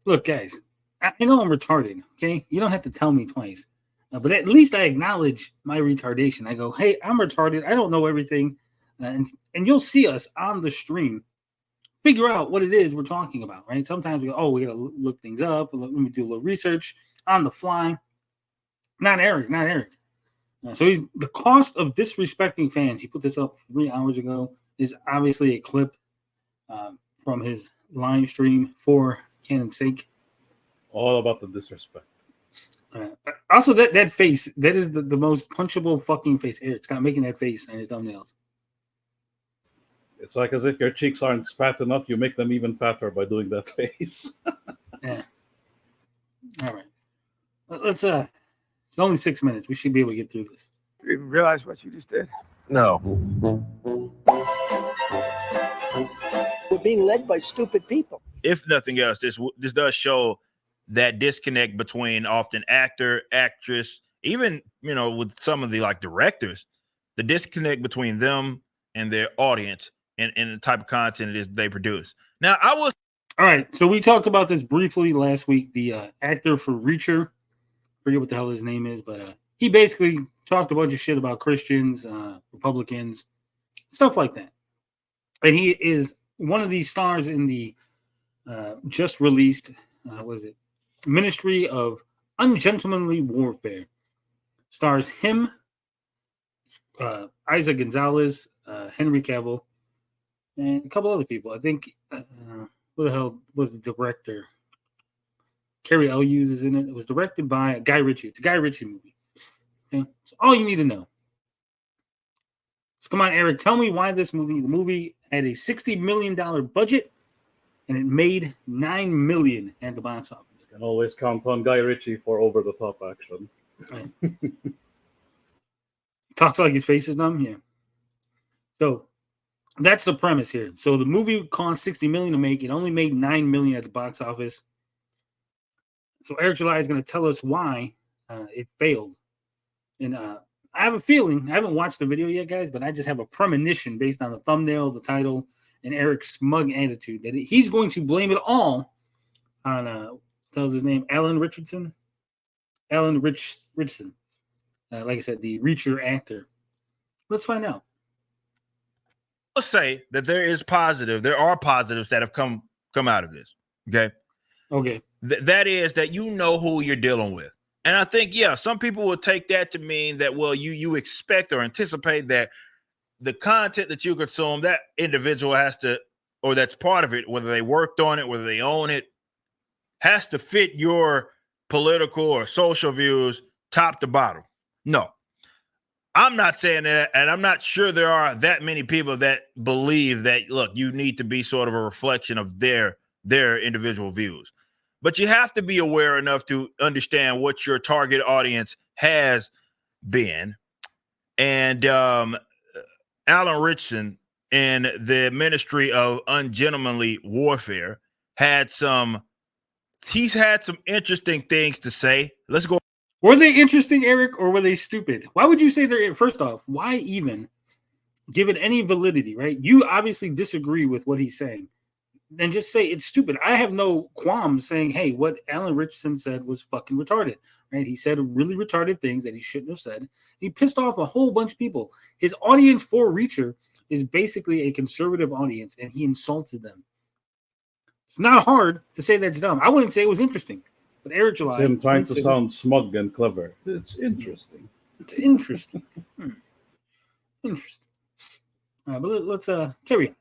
Look, guys, I know I'm retarded. Okay, you don't have to tell me twice, but at least I acknowledge my retardation. I go, hey, I'm retarded. I don't know everything, and you'll see us on the stream figure out what it is we're talking about, right? Sometimes we go, oh, we got to look things up. Let me do a little research on the fly. Not Eric. So he's the cost of disrespecting fans. He put this up 3 hours ago. Is obviously a clip from his live stream for Cannon's sake. All about the disrespect. Also, that face, that is the most punchable fucking face. Eric, stop making that face on his thumbnails. It's like as if your cheeks aren't fat enough, you make them even fatter by doing that face. Yeah. All right. Let's it's only 6 minutes. We should be able to get through this. You even realize what you just did? No. We're being led by stupid people. If nothing else, this does show that disconnect between often actor, actress, even, with some of the like directors, the disconnect between them and their audience and the type of content it is they produce. Now, all right, so we talked about this briefly last week. The actor for Reacher, forget what the hell his name is, but he basically talked a bunch of shit about Christians, Republicans, stuff like that. And he is one of these stars in the just released, Ministry of Ungentlemanly Warfare. Stars him, Isaac Gonzalez, Henry Cavill, and a couple other people. I think, who the hell was the director? Carrie Elwes is in it. It was directed by Guy Ritchie. It's a Guy Ritchie movie. Okay, so all you need to know. So come on, Eric, tell me why the movie had a $60 million budget and it made $9 million at the box office. You can always count on Guy Ritchie for over-the-top action. Right. Talks like his face is numb. Yeah. So that's the premise here. So the movie cost $60 million to make. It only made $9 million at the box office. So Eric July is going to tell us why it failed. And I have a feeling, I haven't watched the video yet, guys, but I just have a premonition based on the thumbnail, the title, and Eric's smug attitude that he's going to blame it all on, tells his name, Alan Richardson. Like I said, the Reacher actor. Let's find out. I'll say that there are positives that have come out of this. Okay. That is that you know who you're dealing with. And I think, some people will take that to mean that, well, you expect or anticipate that the content that you consume, that individual has to, or that's part of it, whether they worked on it, whether they own it, has to fit your political or social views top to bottom. No, I'm not saying that. And I'm not sure there are that many people that believe that, look, you need to be sort of a reflection of their individual views. But you have to be aware enough to understand what your target audience has been. And Alan Richardson in the Ministry of Ungentlemanly Warfare he's had some interesting things to say. Let's go. Were they interesting, Eric, or were they stupid? Why would you say they're, first off, why even give it any validity, right? You obviously disagree with what he's saying. Then just say it's stupid. I have no qualms saying, hey, what Alan Richardson said was fucking retarded, right? He said really retarded things that he shouldn't have said. He pissed off a whole bunch of people. His audience for Reacher is basically a conservative audience, and he insulted them. It's not hard to say that's dumb. I wouldn't say it was interesting, but Eric July. It's him trying to sound smug and clever. It's interesting. Interesting. Interesting. All right, but let's carry on.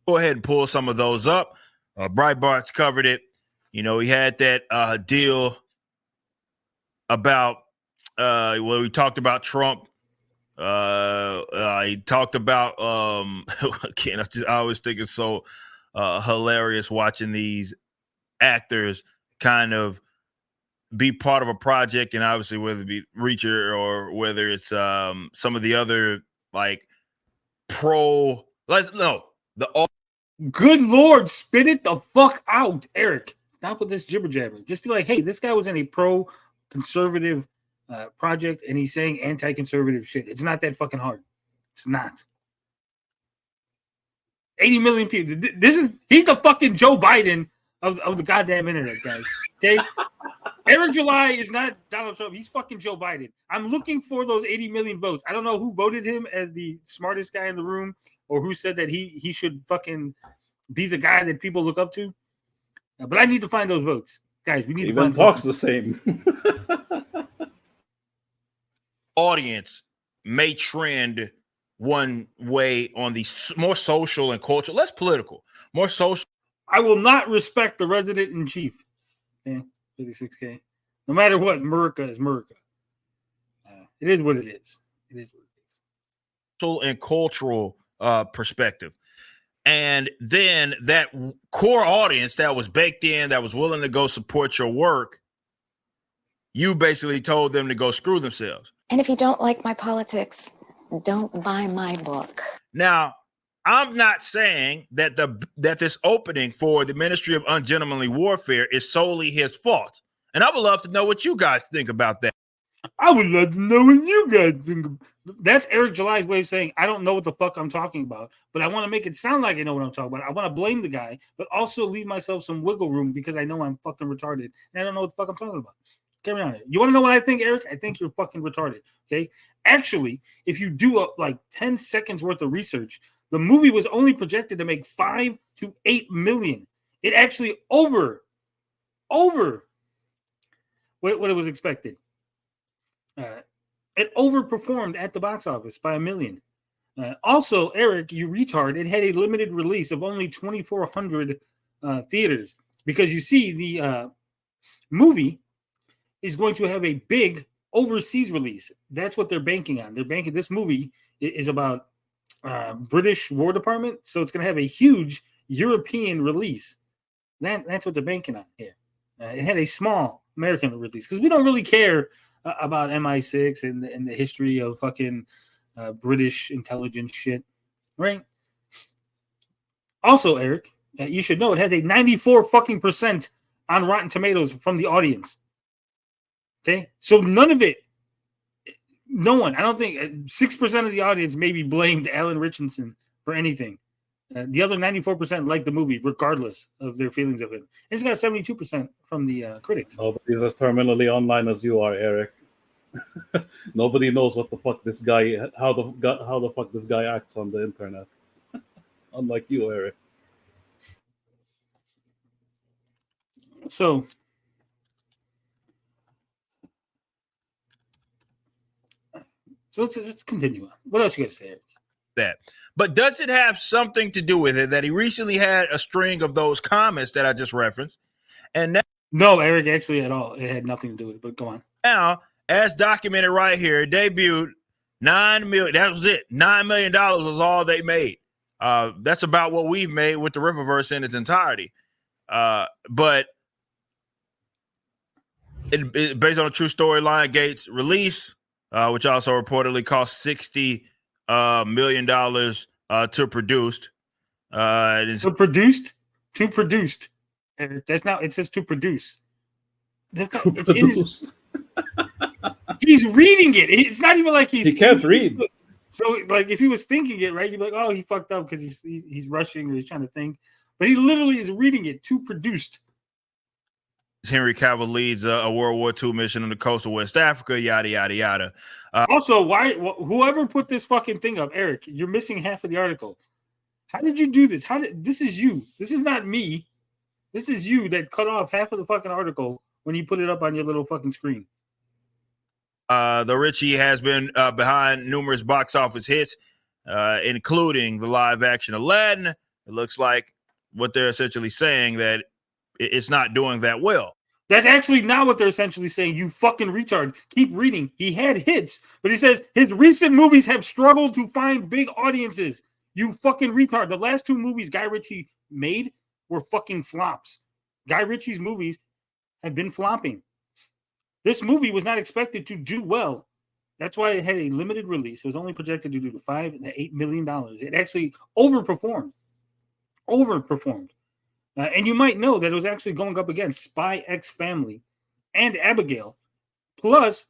Go ahead and pull some of those up. Breitbart's covered it. He had that deal about we talked about Trump. He talked about I always think it's so hilarious watching these actors kind of be part of a project, and obviously whether it be Reacher or whether it's some of the other like Good Lord, spit it the fuck out, Eric. Stop with this jibber jabber. Just be like, hey, this guy was in a pro-conservative project, and he's saying anti-conservative shit. It's not that fucking hard. It's not. 80 million people. He's the fucking Joe Biden of the goddamn internet, guys. Okay. Eric July is not Donald Trump. He's fucking Joe Biden. I'm looking for those 80 million votes. I don't know who voted him as the smartest guy in the room or who said that he should fucking be the guy that people look up to. But I need to find those votes. Guys, we need to find talks the same. Audience may trend one way on the more social and cultural, less political, more social. I will not respect the resident in chief. Okay, 56K. No matter what, America is America. It is what it is. It is what it is. Social and cultural perspective. And then that core audience that was baked in, that was willing to go support your work, you basically told them to go screw themselves. And if you don't like my politics, don't buy my book. Now, I'm not saying that that this opening for the Ministry of Ungentlemanly Warfare is solely his fault. And I would love to know what you guys think about that. I would love to know what you guys think. That's Eric July's way of saying, I don't know what the fuck I'm talking about, but I want to make it sound like I know what I'm talking about. I want to blame the guy, but also leave myself some wiggle room because I know I'm fucking retarded and I don't know what the fuck I'm talking about. Carry on. You want to know what I think, Eric? I think you're fucking retarded. Okay. Actually, if you do like 10 seconds worth of research, the movie was only projected to make 5 to 8 million. It actually over what it was expected. It overperformed at the box office by 1 million. Also, Eric, you retard, it had a limited release of only 2,400 theaters because you see the movie is going to have a big overseas release. That's what they're banking on. They're banking. This movie is about British War Department, so it's going to have a huge European release. That's what they're banking on here. It had a small American release because we don't really care about MI6 and the history of fucking British intelligence shit, right? Also, Eric, you should know it has a 94% on Rotten Tomatoes from the audience. Okay, so none of it, no one, I don't think 6% of the audience maybe blamed Alan Richardson for anything. The other 94% liked the movie, regardless of their feelings of it. It's got 72% from the critics. Nobody's as terminally online as you are, Eric. Nobody knows what the fuck this guy, how the fuck this guy acts on the internet. Unlike you, Eric. So let's continue on. What else you got to say, Eric? That. But does it have something to do with it that he recently had a string of those comments that I just referenced? And now, no, Eric, actually at all. It had nothing to do with it, but go on. Now, as documented right here, it debuted $9 million. That was it. $9 million was all they made. That's about what we've made with the Rippaverse in its entirety. But it based on a true storyline, Gates release, which also reportedly cost $60 million to produce. To produced. That's not. It says to produce. That's not, it's produced. He's reading it. It's not even like he can't read. So, like, if he was thinking it, right, you'd be like, "Oh, he fucked up because he's rushing or he's trying to think." But he literally is reading it to produced. Henry Cavill leads a World War II mission in the coast of West Africa, yada, yada, yada. Also, whoever put this fucking thing up, Eric, you're missing half of the article. How did you do this? This is you. This is not me. This is you that cut off half of the fucking article when you put it up on your little fucking screen. The Richie has been behind numerous box office hits, including the live action Aladdin. It looks like what they're essentially saying that it's not doing that well. That's actually not what they're essentially saying. You fucking retard. Keep reading. He had hits, but he says his recent movies have struggled to find big audiences. You fucking retard. The last 2 movies Guy Ritchie made were fucking flops. Guy Ritchie's movies have been flopping. This movie was not expected to do well. That's why it had a limited release. It was only projected to do $5 to $8 million. It actually overperformed. And you might know that it was actually going up against Spy X Family and Abigail. Plus,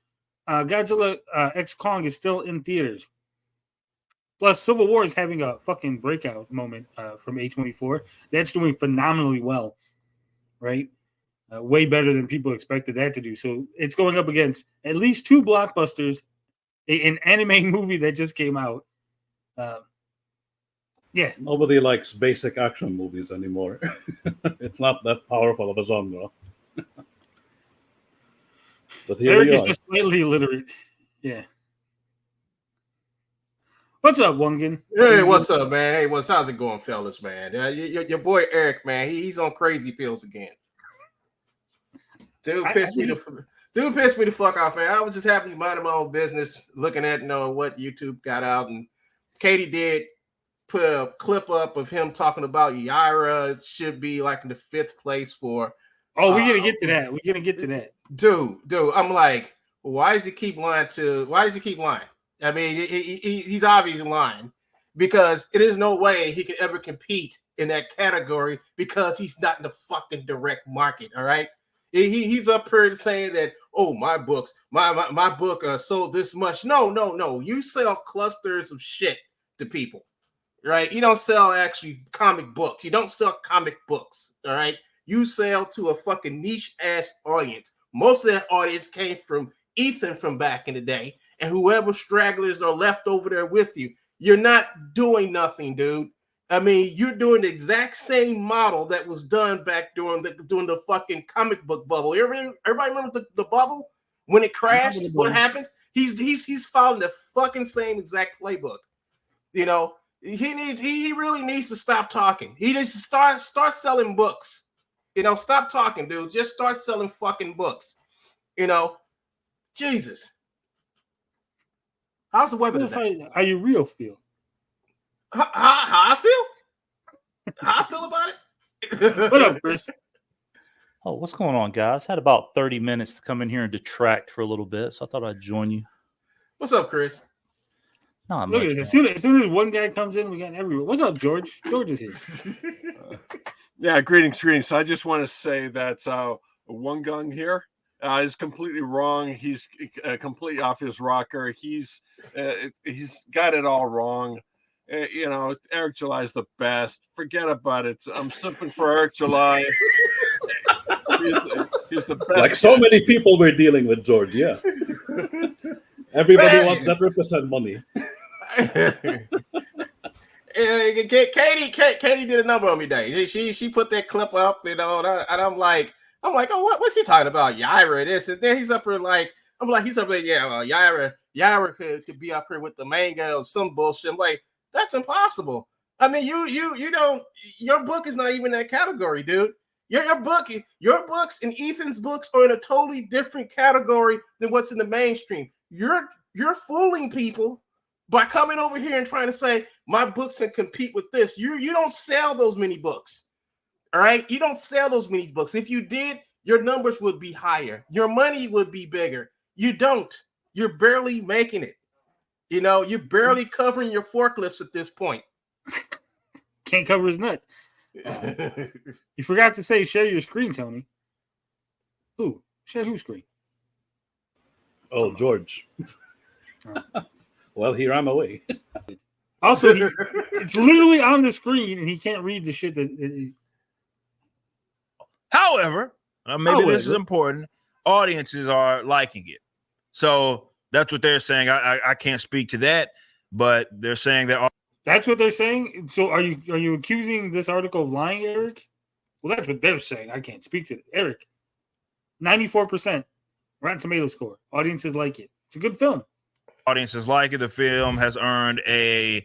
Godzilla X Kong is still in theaters. Plus, Civil War is having a fucking breakout moment from A24. That's doing phenomenally well. right? Way better than people expected that to do. So it's going up against at least 2 blockbusters, an anime movie that just came out. Yeah. Nobody likes basic action movies anymore. It's not that powerful of a genre. But here Eric we is are. just slightly illiterate. Yeah. What's up, Wungen? Hey, what's up, man? Hey, how's it going, fellas, man? Your boy Eric, man, he's on crazy pills again. Dude pissed me the fuck off, man. I was just happy minding my own business, looking at what YouTube got out, and Katie did put a clip up of him talking about Yaira should be like in the 5th place for. Oh, we're gonna get to that. We're gonna get to that. Dude, I'm like, why does he keep lying? I mean, he's obviously lying because it is no way he could ever compete in that category because he's not in the fucking direct market. All right, he's up here saying that, oh, my books, my book sold this much. No. You sell clusters of shit to people, right? You don't sell actually comic books. You don't sell comic books. All right, you sell to a fucking niche ass audience. Most of that audience came from Ethan from back in the day. And whoever stragglers are left over there with you, you're not doing nothing, dude. I mean, you're doing the exact same model that was done back during the fucking comic book bubble. Everybody remembers the bubble when it crashed? What happens? He's following the fucking same exact playbook. You know, he really needs to stop talking. He needs to start selling books. You know, stop talking, dude. Just start selling fucking books. You know, Jesus. How's the weather today? How you real feel? How I feel? How I feel about it? What up, Chris? Oh, what's going on, guys? Had about 30 minutes to come in here and detract for a little bit, so I thought I'd join you. What's up, Chris? Not Look much, at this. As soon as one guy comes in, we got everyone. What's up, George? George is here. Yeah, greetings. So I just want to say that One Gung here is completely wrong. He's completely off his rocker. He's got it all wrong. You know, Eric July is the best. Forget about it. I'm simping for Eric July. He's the best. Like so many people we're dealing with, George. Yeah. Everybody wants that represent money. Katie did a number on me today. She put that clip up, you know, and I'm like, oh, what's he talking about? Yaira, this, and then he's up here like, yeah, well, Yaira could be up here with the manga or some bullshit. I'm like, that's impossible. I mean, you don't, your book is not even that category, dude. Your books and Ethan's books are in a totally different category than what's in the mainstream. You're fooling people by coming over here and trying to say my books can compete with this. You don't sell those many books. All right, you don't sell those many books. If you did, your numbers would be higher. Your money would be bigger. You don't. You're barely making it. You know, you're barely covering your forklifts at this point. Can't cover his nut. You forgot to say share your screen, Tony. Who? Share whose screen? Oh, George. Well, he ran away. Also, it's literally on the screen, and he can't read the shit that. However, maybe this is important. Audiences are liking it, so that's what they're saying. I can't speak to that, but they're saying that. That's what they're saying. So, are you accusing this article of lying, Eric? Well, that's what they're saying. I can't speak to it. Eric. 94% Rotten Tomato score. Audiences like it. It's a good film. Audiences like it. The film has earned an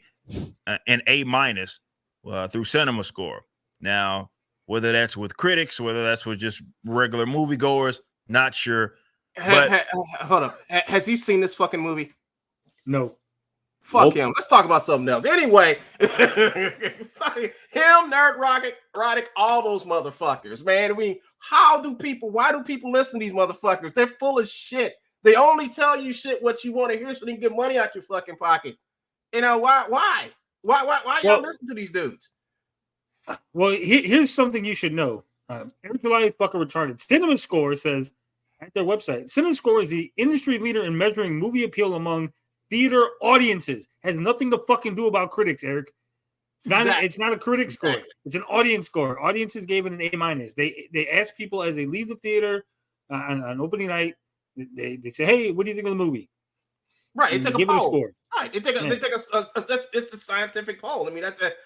A- through Cinema Score. Now, whether that's with critics, whether that's with just regular moviegoers, not sure. But hold up. Has he seen this fucking movie? No. Fuck him. Let's talk about something else. Anyway, him, Nerd Roddick, all those motherfuckers, man. I mean, why do people listen to these motherfuckers? They're full of shit. They only tell you shit what you want to hear so they can get money out your fucking pocket. You know, why y'all listen to these dudes? Well, here's something you should know. Eric July is fucking retarded. Cinema Score says at their website, Cinema Score is the industry leader in measuring movie appeal among theater audiences. Has nothing to fucking do about critics, Eric. It's not a critic score. It's an audience score. Audiences gave it an A-. They asked people as they leave the theater on opening night. They say, "Hey, what do you think of the movie?" Right. And They take give a it a poll. score. Right. They take it's a scientific poll. I mean,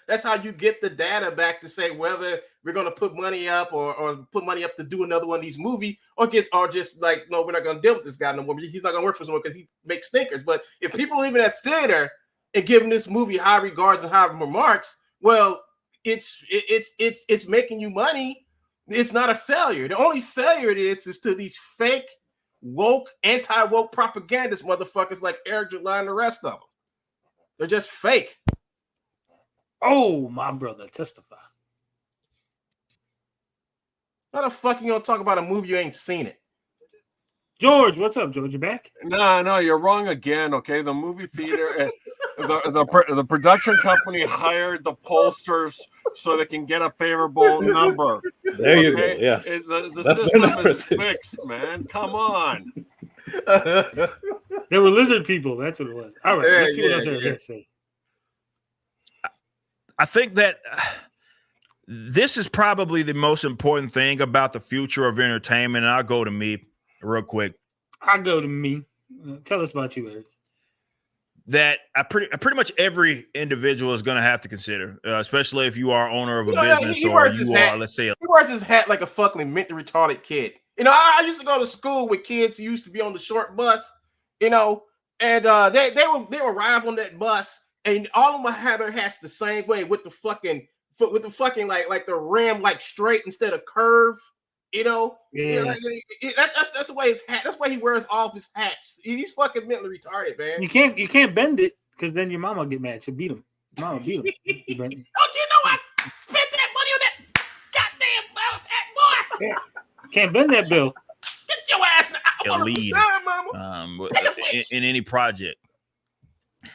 that's how you get the data back to say whether we're going to put money up or put money up to do another one of these movies or just like, no, we're not going to deal with this guy no more. He's not going to work for someone because he makes stinkers. But if people are leaving that theater and giving this movie high regards and high remarks, well, it's making you money. It's not a failure. The only failure it is to these fake woke, anti-woke propagandist motherfuckers like Eric July and the rest of them. They're just fake. Oh, my brother, testify. How the fuck you gonna talk about a movie you ain't seen it? George, what's up, George? You back? No, you're wrong again. Okay, the movie theater, the production company hired the pollsters so they can get a favorable number. There you go. Yes, the system is fixed, man. Come on. They were lizard people. That's what it was. All right, let's see what else Eric has to say. I think that this is probably the most important thing about the future of entertainment. And I'll go to me real quick. I'll go to me. Tell us about you, Eric. That pretty much every individual is going to have to consider, especially if you are owner of a business or you are, let's say, he wears his hat like a fucking mentally retarded kid. You know, I used to go to school with kids who used to be on the short bus, you know, and they would arrive on that bus, and all of them had their hats the same way with the fucking like the rim like straight instead of curve. You know, that's the way his hat. That's why he wears all of his hats. He's fucking mentally retarded, man. You can't bend it because then your mama will get mad. She'll beat him. Mama beat him. Don't you know I spent that money on that goddamn hat, boy? Yeah. Can't bend that bill. Get your ass a lead in any project.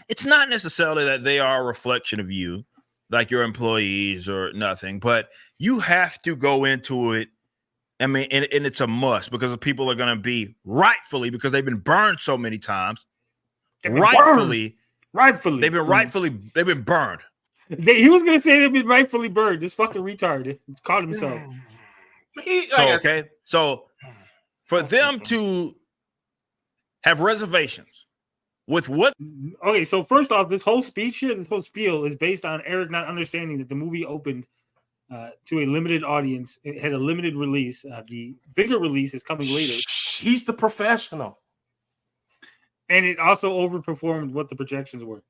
It's not necessarily that they are a reflection of you, like your employees or nothing, but you have to go into it. I mean, and it's a must because the people are going to be rightfully, because they've been burned so many times. Rightfully, they've been burned. He was going to say they've been rightfully burned. This fucking retard. He called himself. So for them to have reservations with what? Okay, so first off, this whole speech here, this whole spiel is based on Eric not understanding that the movie opened to a limited audience. It had a limited release. The bigger release is coming later. He's the professional. And it also overperformed what the projections were.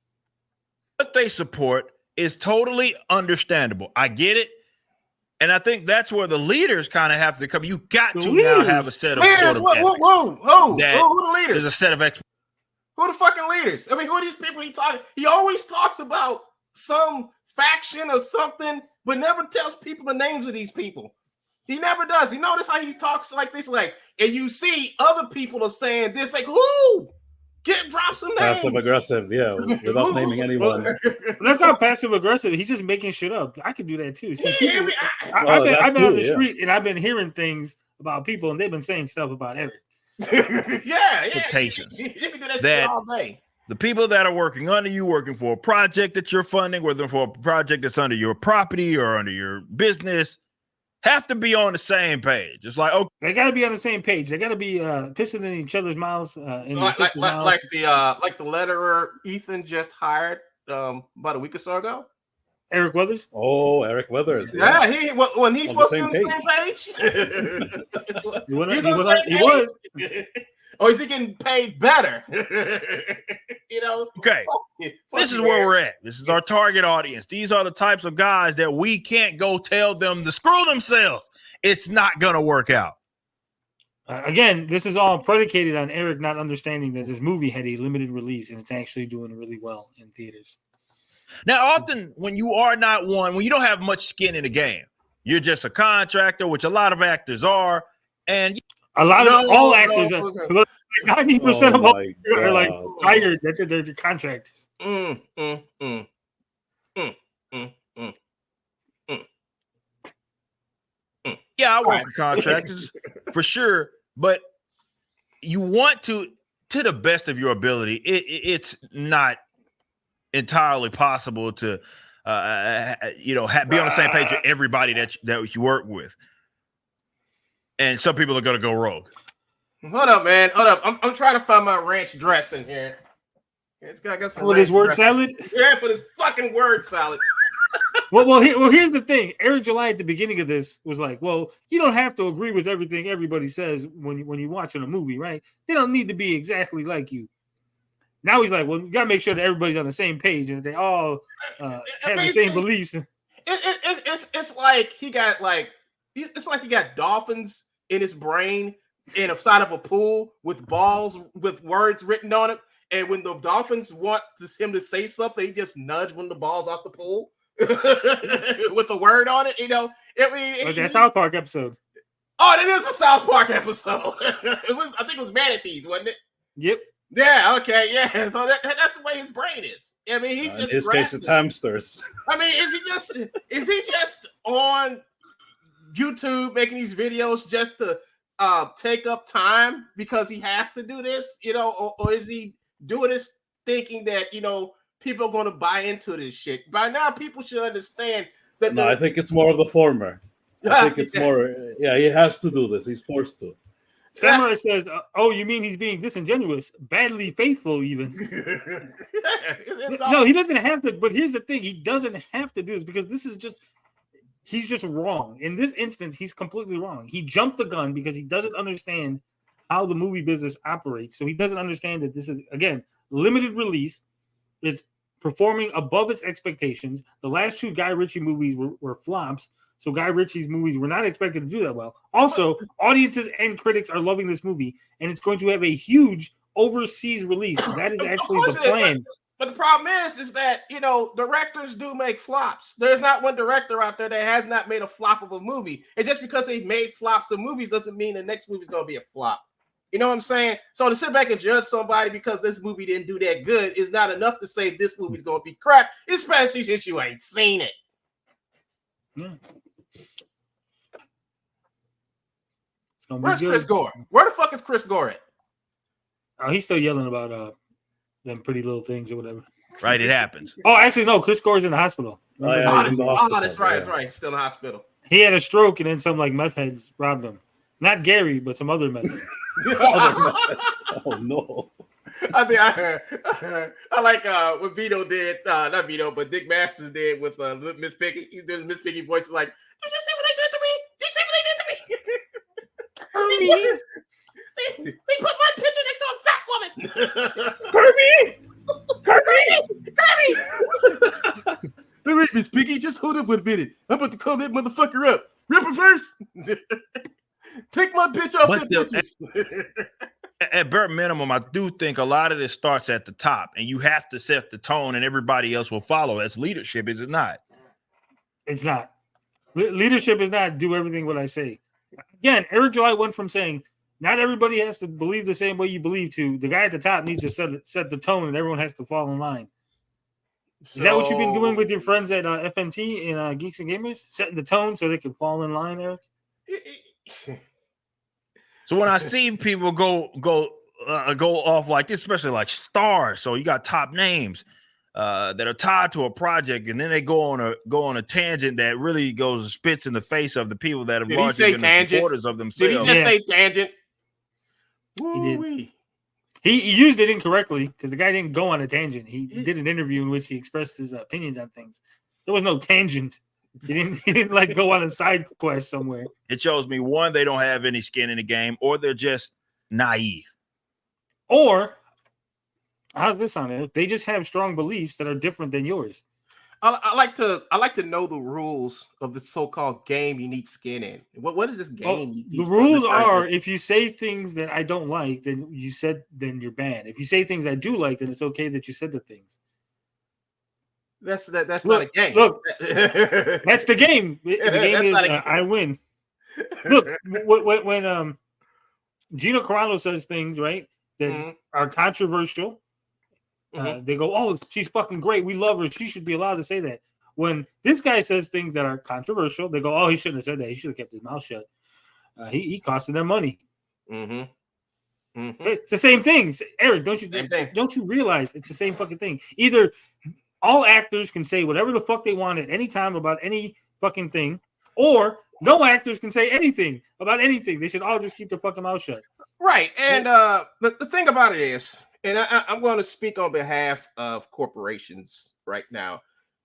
What they support is totally understandable. I get it. And I think that's where the leaders kind of have to come. You got to now have a set of leaders. Who the leaders? There's a set of experts. Who the fucking leaders? I mean, who are these people he always talks about some faction or something, but never tells people the names of these people. He never does. You notice how he talks like this, like, and you see other people are saying this, like, who? Drop some names. Passive aggressive, yeah, without naming anyone. That's not passive aggressive. He's just making shit up. I could do that too. See, I've been on the street and I've been hearing things about people, and they've been saying stuff about Eric. Expectations. You can do that shit all day. The people that are working under you, working for a project that you're funding, whether for a project that's under your property or under your business, have to be on the same page. It's like, okay, they got to be on the same page. They got to be pissing in each other's mouths. Like the letterer Ethan just hired about a week or so ago. Eric Weathers. Oh, Eric Weathers. Yeah, when he's supposed to be on the same page. He was. Or is he getting paid better? You know. Okay. This is where we're at. This is our target audience. These are the types of guys that we can't go tell them to screw themselves. It's not going to work out. Again, this is all predicated on Eric not understanding that this movie had a limited release and it's actually doing really well in theaters. Now, often when you are not one, when you don't have much skin in the game, you're just a contractor, which a lot of actors are, and a lot of all actors are. 90% of all actors are like hired. That's it. They're contractors. Yeah, I work with contractors for sure, but you want to the best of your ability. It's not entirely possible to be on the same page with everybody that you work with. And some people are gonna go rogue. Hold up, man. Hold up. I'm trying to find my ranch dressing here. I got some for this word dressing. salad. Yeah, for this fucking word salad. Well, here's the thing. Eric July at the beginning of this was like, well, you don't have to agree with everything everybody says when you're watching a movie, right? They don't need to be exactly like you. Now he's like, well, you gotta make sure that everybody's on the same page and they all have the same beliefs. It's like he got dolphins in his brain inside of a pool with balls with words written on it. And when the dolphins want him to say something, he just nudge one of the balls off the pool with a word on it. Like that South Park episode. Oh, that is a South Park episode. I think it was manatees, wasn't it? Yep. Yeah. Okay. Yeah. So that's the way his brain is. I mean, he's just in his case, it's hamsters. I mean, is he just on YouTube making these videos just to take up time because he has to do this, or is he doing this thinking that people are going to buy into this shit? By now, people should understand that. No, I think it's more of the former. I think it's more. Yeah, he has to do this. He's forced to. Samurai says, "Oh, you mean he's being disingenuous, badly faithful, even?" No, he doesn't have to. But here's the thing: he doesn't have to do this because he's just wrong. In this instance, he's completely wrong. He jumped the gun because he doesn't understand how the movie business operates. So he doesn't understand that this is, again, limited release. It's performing above its expectations. The last two Guy Ritchie movies were flops. So Guy Ritchie's movies were not expected to do that well. Also, audiences and critics are loving this movie, and it's going to have a huge overseas release. That is actually the plan. But the problem is that, directors do make flops. There's not one director out there that has not made a flop of a movie. And just because they made flops of movies doesn't mean the next movie is going to be a flop. You know what I'm saying? So to sit back and judge somebody because this movie didn't do that good is not enough to say this movie's going to be crap, especially since you ain't seen it. Yeah. Where's Chris Gore? Where the fuck is Chris Gore at? Oh, he's still yelling about them Pretty Little Things or whatever. Right, it happens. Oh, actually, no. Chris Gore's in the hospital. That's right. That's right. He's still in the hospital. He had a stroke, and then some meth heads robbed him. Not Gary, but some other meth heads. Oh no! I think I heard. I like what Vito did. Not Vito, but Dick Masters did with Miss Piggy. He did Miss Piggy voice like, "Did you see what they did to me? Did you see what they did to me? They put my picture next to a fat woman. Kirby! All right, Miss Piggy, just hold up a minute. I'm about to call that motherfucker up. Rippaverse, take my bitch off the pictures." At bare minimum, I do think a lot of this starts at the top, and you have to set the tone, and everybody else will follow. That's leadership, is it not? It's not. Leadership is not do everything what I say. Again, Eric July went from saying not everybody has to believe the same way you believe to the guy at the top needs to set the tone, and everyone has to fall in line. Is that what you've been doing with your friends at FNT and Geeks and Gamers? Setting the tone so they can fall in line, Eric? So when I see people go off like this, especially like stars, so you got top names that are tied to a project, and then they go on a tangent that really goes spits in the face of the people that have largely been the supporters of themselves. Did he just say tangent? He did. He used it incorrectly because the guy didn't go on a tangent. He did an interview in which he expressed his opinions on things. There was no tangent. He didn't go on a side quest somewhere. It shows me, one, they don't have any skin in the game, or they're just naive. Or how's this on it? They just have strong beliefs that are different than yours. I like to know the rules of the so-called game you need skin in. What is this game? The rules are, if you say things that I don't like, then you're banned. If you say things I do like, then it's okay that you said the things. That's not a game. Look, that's the game. The game is I win. Look, when Gino Carano says things, right, that are controversial, they go, "Oh, she's fucking great. We love her. She should be allowed to say that." When this guy says things that are controversial, they go, "Oh, he shouldn't have said that. He should have kept his mouth shut. He costed them money." It's the same thing, Eric. Don't you realize it's the same fucking thing? Either all actors can say whatever the fuck they want at any time about any fucking thing, or no actors can say anything about anything. They should all just keep their fucking mouth shut. Right. And the thing about it is, and I'm going to speak on behalf of corporations right now.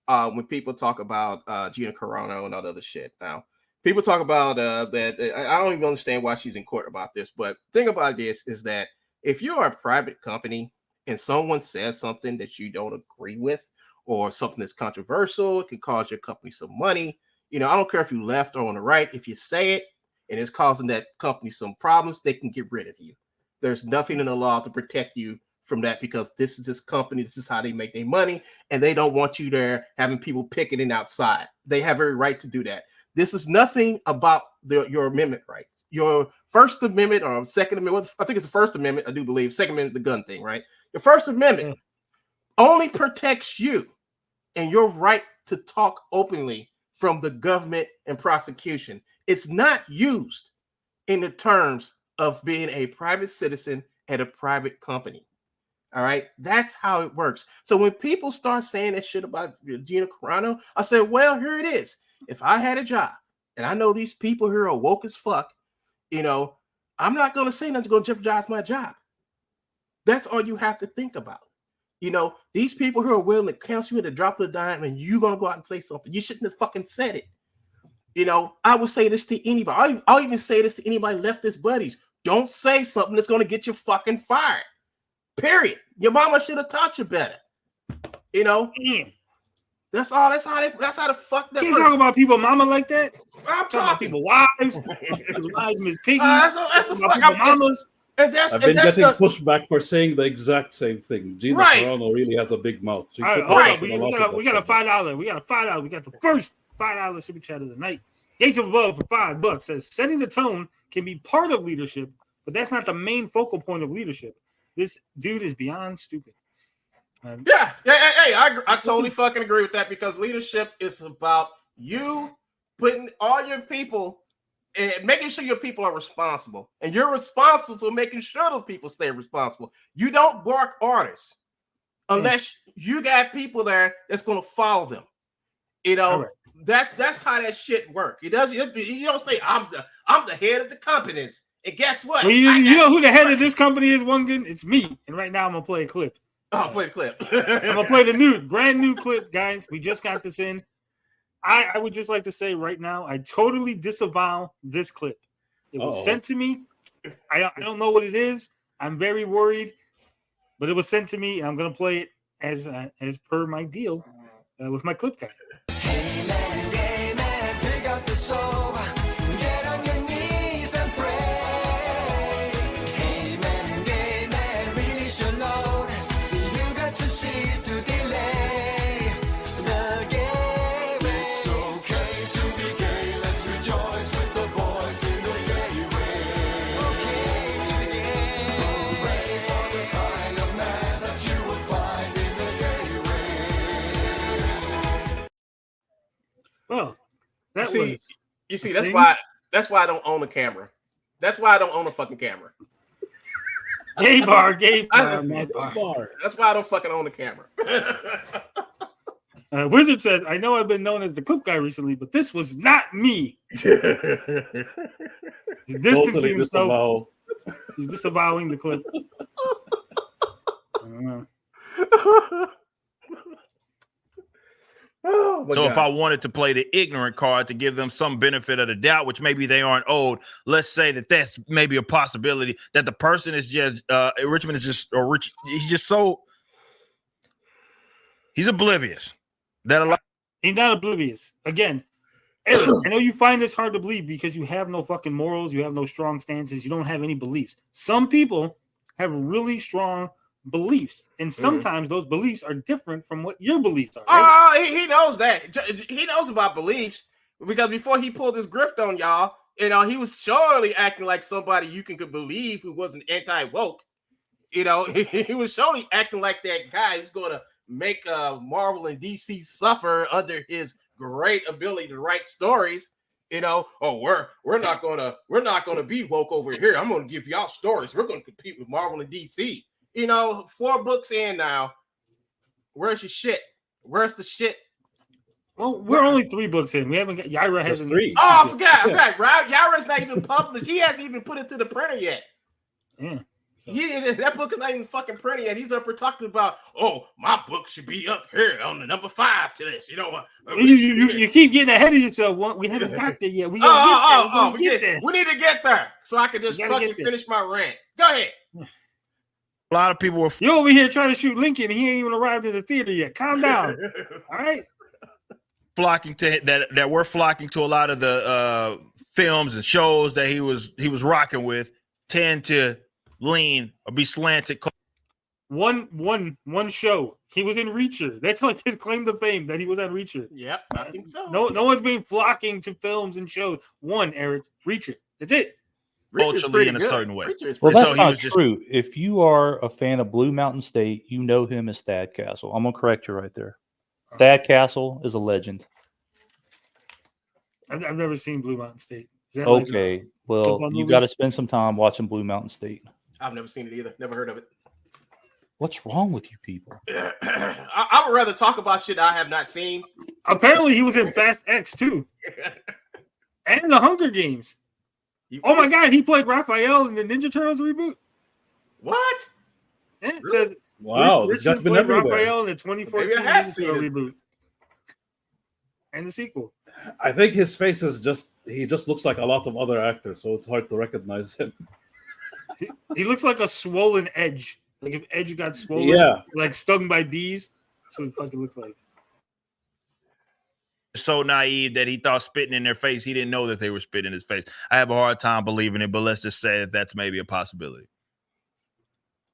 When people talk about Gina Carano and all the other shit, now people talk about that. I don't even understand why she's in court about this. But the thing about it is that if you're a private company and someone says something that you don't agree with, or something that's controversial, it can cause your company some money. I don't care if you left or on the right. If you say it and it's causing that company some problems, they can get rid of you. There's nothing in the law to protect you from that, because this is this company, this is how they make their money, and they don't want you there having people picketing outside. They have every right to do that. This is nothing about your amendment rights. Your First Amendment or Second Amendment, I think it's the First Amendment, I do believe. Second Amendment, the gun thing, right? The First Amendment only protects you and your right to talk openly from the government and prosecution. It's not used in the terms of being a private citizen at a private company. All right, that's how it works. So when people start saying that shit about Gina Carano, I said, well, here it is. If I had a job and I know these people here are woke as fuck, I'm not going to say nothing's going to jeopardize my job. That's all you have to think about. These people who are willing to cancel you at the drop of a dime, and you're going to go out and say something. You shouldn't have fucking said it. I would say this to anybody. I'll even say this to anybody leftist buddies. Don't say something that's going to get you fucking fired. Period. Your mama should have taught you better. That's all. That's how the fuck that. Can't talk about people mama like that. I'm talking about people wives. Wives, Miss Piggy. That's the fuck. Mamas. I've been getting pushback for saying the exact same thing. Gina Carano really has a big mouth. All right, hold on. We got a $5. We got a $5. We got the first $5 super chat of the night. Gates of Above for $5 says setting the tone can be part of leadership, but that's not the main focal point of leadership. This dude is beyond stupid. Yeah. I totally fucking agree with that, because leadership is about you putting all your people and making sure your people are responsible, and you're responsible for making sure those people stay responsible. You don't bark orders unless you got people there that's going to follow them. That's how that shit works. You don't say I'm the head of the companies, and guess what? Well, you know who the head of this company is, Wungen? It's me. And right now I'm gonna play a clip. Oh, play the clip. I'm gonna play the brand new clip, guys. We just got this in. I would just like to say right now, I totally disavow this clip. It was sent to me. I don't know what it is. I'm very worried, but it was sent to me, and I'm gonna play it as per my deal with my clip guy. Hey man, gay man, pick up the soul, get on your knees and pray. Hey man, gay man, really should know you got to cease to delay the game. It's okay to be gay, let's rejoice with the boys in the gay way. Okay to be gay, hooray for the kind of man that you will find in the gay way. Well, you see, that's why I don't own a camera. That's why I don't own a fucking camera. Gay bar. That's why I don't fucking own a camera. Wizard says, I know I've been known as the clip guy recently, but this was not me. He's distancing himself. He's disavowing the clip. So if I wanted to play the ignorant card to give them some benefit of the doubt, which maybe they aren't owed, let's say that that's maybe a possibility that the person is just Richmond is just he's oblivious. He's not oblivious. Again, Eric, I know you find this hard to believe because you have no fucking morals, you have no strong stances, you don't have any beliefs. Some people have really strong beliefs, and sometimes those beliefs are different from what your beliefs are. Right? He knows that. He knows about beliefs, because before he pulled his grift on y'all, he was surely acting like somebody you could believe who wasn't anti-woke. He was surely acting like that guy who's going to make Marvel and DC suffer under his great ability to write stories. We're not gonna be woke over here. I'm gonna give y'all stories. We're gonna compete with Marvel and DC. 4 books in now. Where's your shit? Where's the shit? Well, we're only 3 books in. We haven't got Yaira Just hasn't. 3. Oh, I forgot. Yaira's not even published. He hasn't even put it to the printer yet. Yeah. That book is not even fucking printed yet. He's up here talking about, oh, my book should be up here on the number 5 to this. You know what? You keep getting ahead of yourself. We haven't got there yet. We gonna get there. We need to get there so I can just fucking finish my rant. Go ahead. A lot of people were you over here trying to shoot Lincoln. He ain't even arrived in the theater yet. Calm down. All right. flocking to that were flocking to a lot of the films and shows that he was rocking with tend to lean or be slanted. One show. He was in Reacher. That's like his claim to fame that he was on Reacher. Yep, I think so. No one's been flocking to films and shows. One, Eric, Reacher. That's it. Culturally in a certain way. Well, that's not true. If you are a fan of Blue Mountain State, you know him as Thad Castle. I'm gonna correct you right there. Thad Castle is a legend. I've never seen Blue Mountain State. Okay, well, you got to spend some time watching Blue Mountain State. I've never seen it either. Never heard of it. What's wrong with you people? I would rather talk about shit I have not seen. Apparently, he was in Fast X too, and the Hunger Games. Oh my God, he played Raphael in the Ninja Turtles reboot. What? Yeah, it says wow, this guy's been everywhere. Raphael in the 2014 Ninja Turtle reboot, and the sequel. I think his face is he just looks like a lot of other actors, so it's hard to recognize him. He looks like a swollen Edge. Like if Edge got swollen, like stung by bees. That's what it fucking looks like. So naive that he thought spitting in their face, he didn't know that they were spitting in his face. I have a hard time believing it, but let's just say that that's maybe a possibility.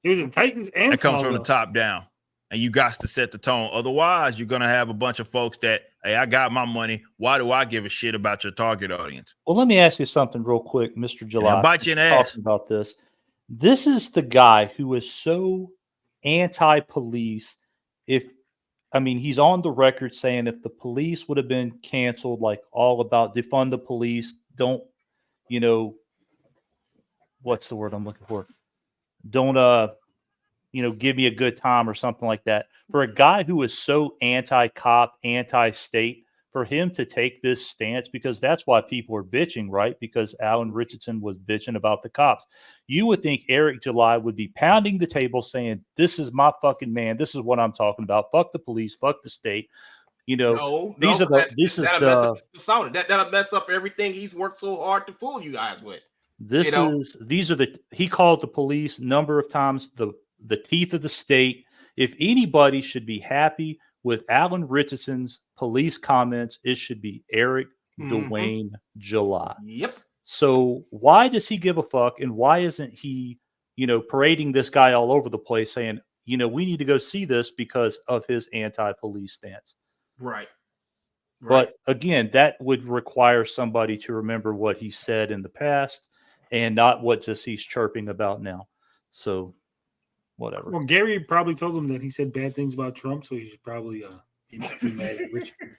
He was in Titans and it comes from the top down, and you got to set the tone. Otherwise, you're gonna have a bunch of folks that, hey, I got my money. Why do I give a shit about your target audience? Well, let me ask you something real quick, Mr. July. I'll bite you in the ass. Talking about this. This is the guy who is so anti-police. He's on the record saying if the police would have been canceled, like all about defund the police, don't, what's the word I'm looking for? Don't, give me a good time or something like that. For a guy who is so anti-cop, anti-state, for him to take this stance, because that's why people are bitching, right? Because Alan Richardson was bitching about the cops. You would think Eric July would be pounding the table saying, this is my fucking man. This is what I'm talking about. Fuck the police. Fuck the state. That'll mess up everything he's worked so hard to fool you guys with. He called the police a number of times the teeth of the state. If anybody should be happy with Alan Richardson's police comments, it should be Eric Dwayne July. Yep. So why does he give a fuck? And why isn't he, parading this guy all over the place saying, we need to go see this because of his anti-police stance? Right. But again, that would require somebody to remember what he said in the past and not what just he's chirping about now. So whatever. Well, Gary probably told him that he said bad things about Trump, so he should probably be mad at Richardson.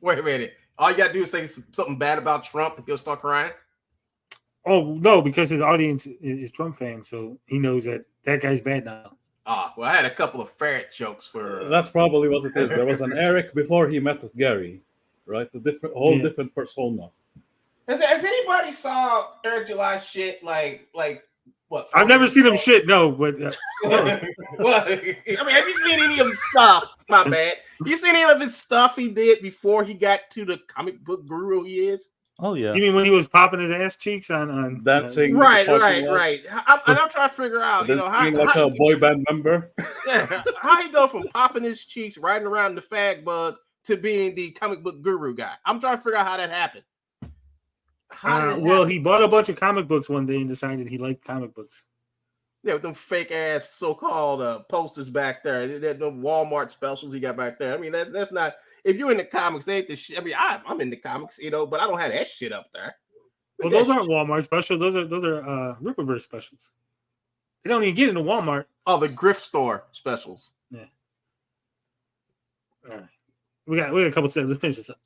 Wait a minute. All you gotta do is say something bad about Trump and he'll start crying? Oh, no, because his audience is Trump fans, so he knows that guy's bad now. Well, I had a couple of ferret jokes for... That's probably what it is. There was an Eric before he met Gary, right? Different persona. Has anybody saw Eric July shit like what? I've never seen him shit, no, but well, have you seen any of his stuff? My bad. You seen any of his stuff he did before he got to the comic book guru he is? Oh yeah. You mean when he was popping his ass cheeks on dancing? Right. I'm trying to figure out, how like a boy band member. Yeah, how he go from popping his cheeks, riding around the fag bug, to being the comic book guru guy. I'm trying to figure out how that happened. He bought a bunch of comic books one day and decided he liked comic books. Yeah, with them fake ass so-called posters back there. That the Walmart specials he got back there. I mean, that's not. If you're in the comics, they ain't the shit. I mean, I'm in the comics, but I don't have that shit up there. Well, those aren't Walmart specials. Those are Rippaverse specials. They don't even get into Walmart. Oh, the Grift store specials. Yeah. All right. We got a couple seconds. Let's finish this up.